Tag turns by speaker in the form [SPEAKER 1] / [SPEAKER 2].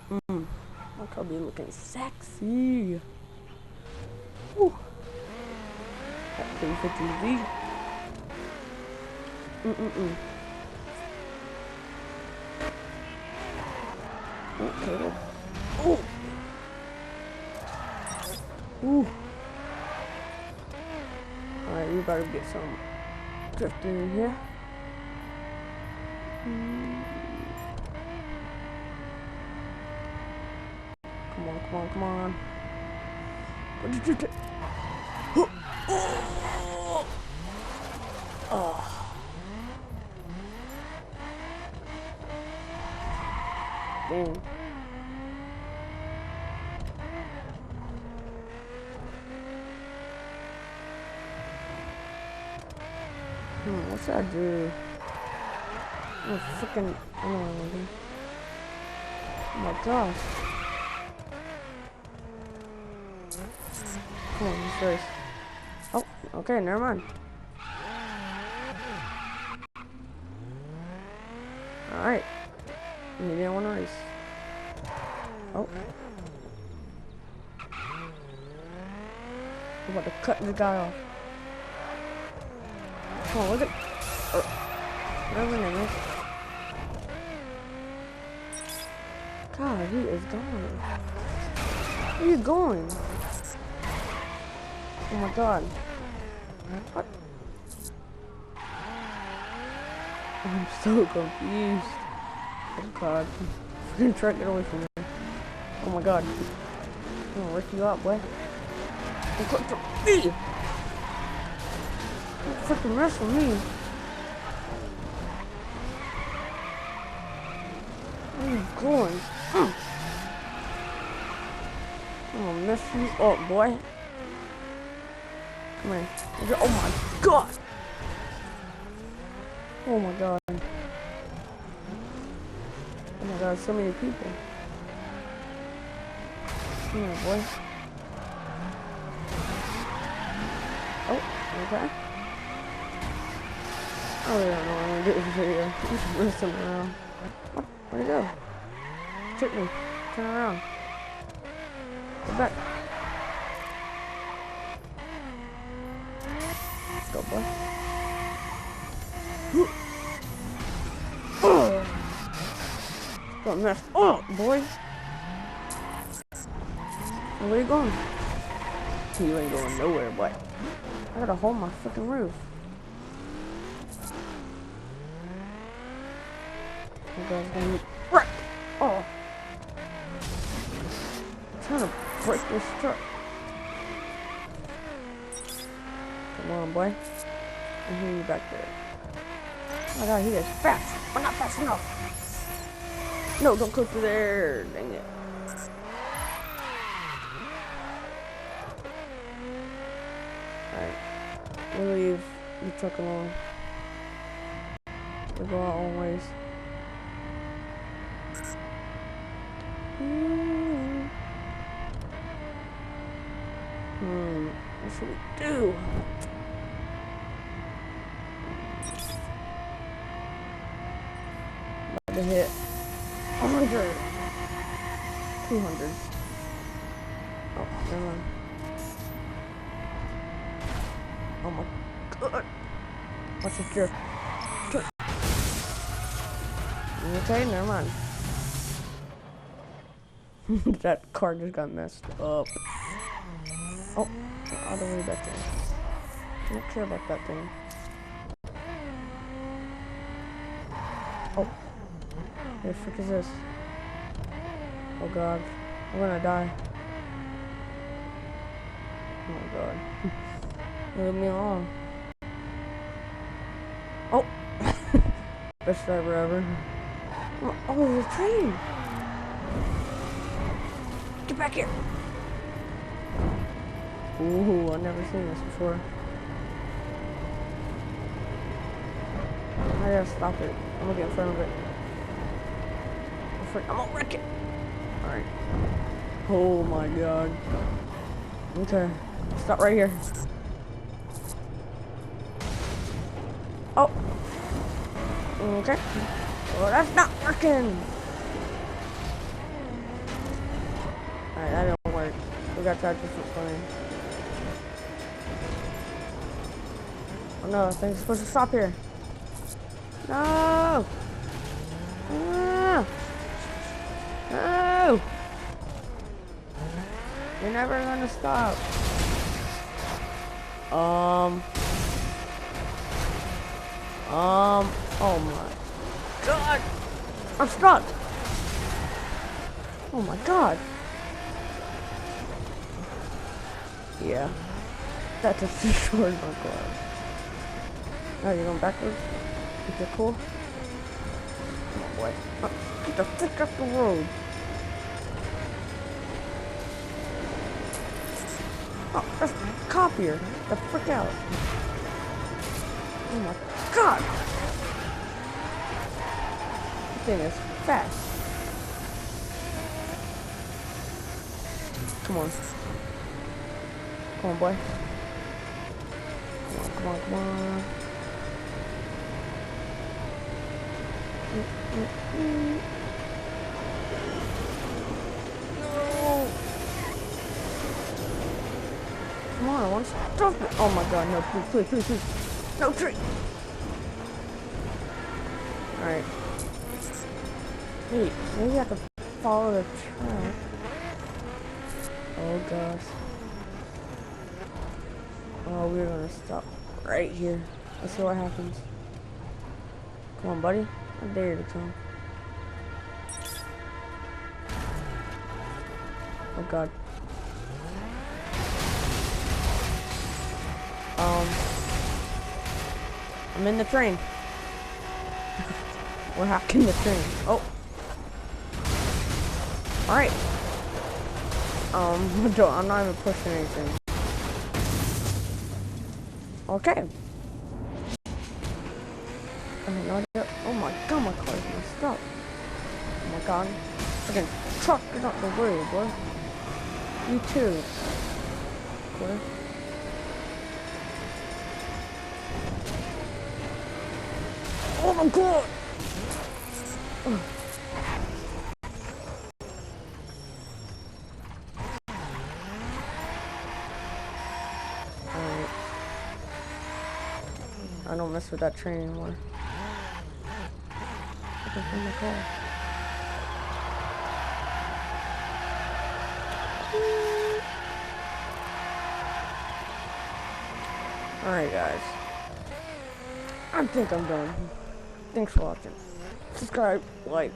[SPEAKER 1] Look how be looking sexy. Woo. That 350Z. Okay. Ooh. Ooh. Alright, we better get some drifting in here. Come on, come on, come on. Oh. Boom. What's that do? Oh, freaking. Oh my gosh. Come on, let's race. Oh, okay, never mind. Alright. You didn't want to race. Oh. I'm about to cut this guy off. Come on, look at. Whatever his name is. God, he is gone. Where are you going? Oh my god. What? I'm so confused. Oh god. I'm trying to get away from me. Oh my god. I'm gonna rip you up, boy. Don't cut from me! Don't freaking mess with me. Where are you going? I'm gonna mess you up, boy. Come here. Oh my god! Oh my god. Oh my god, so many people. Come here, boy. Oh, okay. I really don't know what I'm gonna do with this video. I'm just messing around. What? Where'd he go? Trick me. Turn around. Go back. Let's go, boy. Don't mess up, boy. Where are you going? You ain't going nowhere, boy. I gotta hold my freaking roof. You guys gonna break. Oh. I'm trying to break this truck. Come on, boy. I hear you back there. Oh my god, he is fast. I'm not fast enough. No, don't go through there. Dang it. Alright. We'll leave the truck alone. We'll go our own ways. What should we do? About to hit 100. 200. Oh, never mind. Oh my god. Watch this drift. Okay, never mind. That car just got messed up. Oh, all the way back there. I don't care about that thing. Oh. What the frick is this? Oh god. I'm gonna die. Oh my god. Leave me alone. Oh! Best driver ever. Oh, there's a train! Get back here! Ooh, I've never seen this before. I gotta stop it. I'm gonna get in front of it. I'm gonna wreck it! Alright. Oh my god. Okay. Stop right here. Oh. Okay. Well, that's not working. Alright, that didn't work. We got to try a different plane. Oh no, things are supposed to stop here. No! No! No! You're never gonna stop. Oh my god! I'm stuck! Oh my god! Yeah. That's a short my god. Oh, you're going backwards? Is it cool? Come on, boy. Oh, get the frick off the road! Oh, that's a copier! Get the frick out! Oh my god! This thing is fast. Come on. Come on, boy. Come on, come on, come on. No! Come on, I want to stop it. Oh my god, no, please, please, please, please. No tree! Alright. Wait, maybe I can follow the track. Oh gosh. Oh, we're gonna stop right here. Let's see what happens. Come on, buddy. I dare you to come. Oh god. I'm in the train. We're hacking the train. Oh. Alright. I'm not even pushing anything. Okay. Oh my god, my car's messed up. Oh my god. Freaking truck, get out the way, boy. You too. Boy. Oh my god! Ugh. Alright. I don't mess with that train anymore. I can find my car. Alright guys. I think I'm done. Thanks for watching. Subscribe, like,